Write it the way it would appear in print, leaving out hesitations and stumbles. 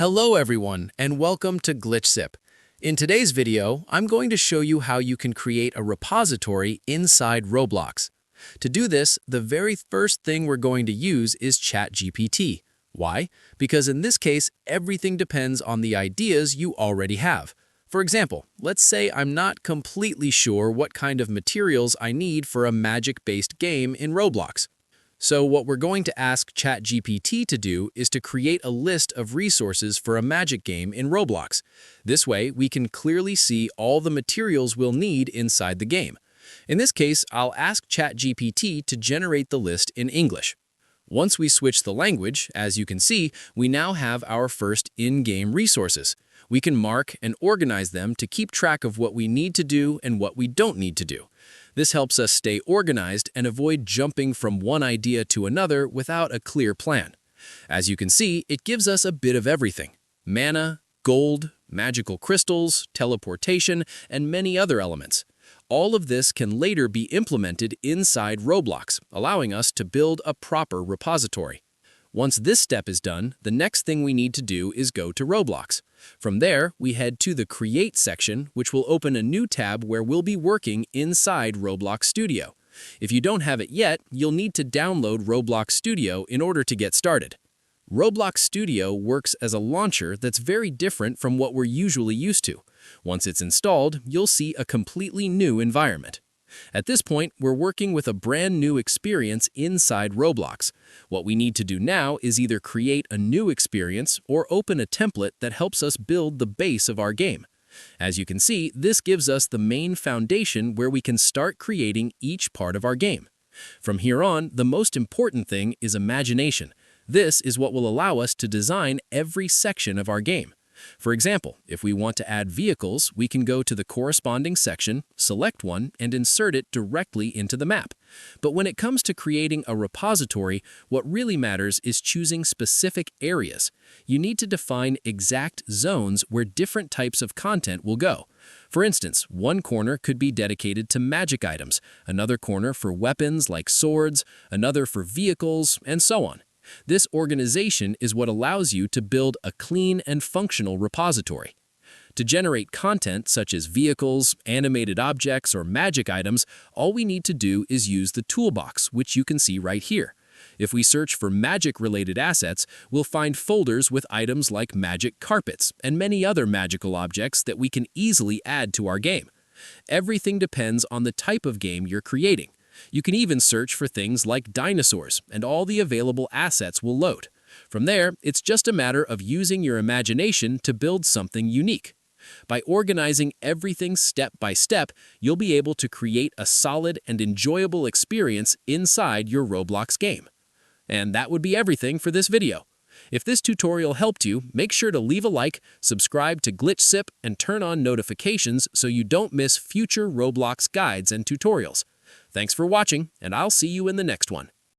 Hello everyone, and welcome to GlitchSip. In today's video, I'm going to show you how you can create a repository inside Roblox. To do this, the very first thing we're going to use is ChatGPT. Why? Because in this case, everything depends on the ideas you already have. For example, let's say I'm not completely sure what kind of materials I need for a magic-based game in Roblox. So what we're going to ask ChatGPT to do is to create a list of resources for a magic game in Roblox. This way, we can clearly see all the materials we'll need inside the game. In this case, I'll ask ChatGPT to generate the list in English. Once we switch the language, as you can see, we now have our first in-game resources. We can mark and organize them to keep track of what we need to do and what we don't need to do. This helps us stay organized and avoid jumping from one idea to another without a clear plan. As you can see, it gives us a bit of everything: mana, gold, magical crystals, teleportation, and many other elements. All of this can later be implemented inside Roblox, allowing us to build a proper repository. Once this step is done, the next thing we need to do is go to Roblox. From there, we head to the Create section, which will open a new tab where we'll be working inside Roblox Studio. If you don't have it yet, you'll need to download Roblox Studio in order to get started. Roblox Studio works as a launcher that's very different from what we're usually used to. Once it's installed, you'll see a completely new environment. At this point, we're working with a brand new experience inside Roblox. What we need to do now is either create a new experience or open a template that helps us build the base of our game. As you can see, this gives us the main foundation where we can start creating each part of our game. From here on, the most important thing is imagination. This is what will allow us to design every section of our game. For example, if we want to add vehicles, we can go to the corresponding section, select one, and insert it directly into the map. But when it comes to creating a repository, what really matters is choosing specific areas. You need to define exact zones where different types of content will go. For instance, one corner could be dedicated to magic items, another corner for weapons like swords, another for vehicles, and so on. This organization is what allows you to build a clean and functional repository. To generate content such as vehicles, animated objects, or magic items, all we need to do is use the Toolbox, which you can see right here. If we search for magic-related assets, we'll find folders with items like magic carpets and many other magical objects that we can easily add to our game. Everything depends on the type of game you're creating. You can even search for things like dinosaurs, and all the available assets will load. From there, it's just a matter of using your imagination to build something unique. By organizing everything step by step, you'll be able to create a solid and enjoyable experience inside your Roblox game. And that would be everything for this video. If this tutorial helped you, make sure to leave a like, subscribe to GlitchSip, and turn on notifications so you don't miss future Roblox guides and tutorials. Thanks for watching, and I'll see you in the next one.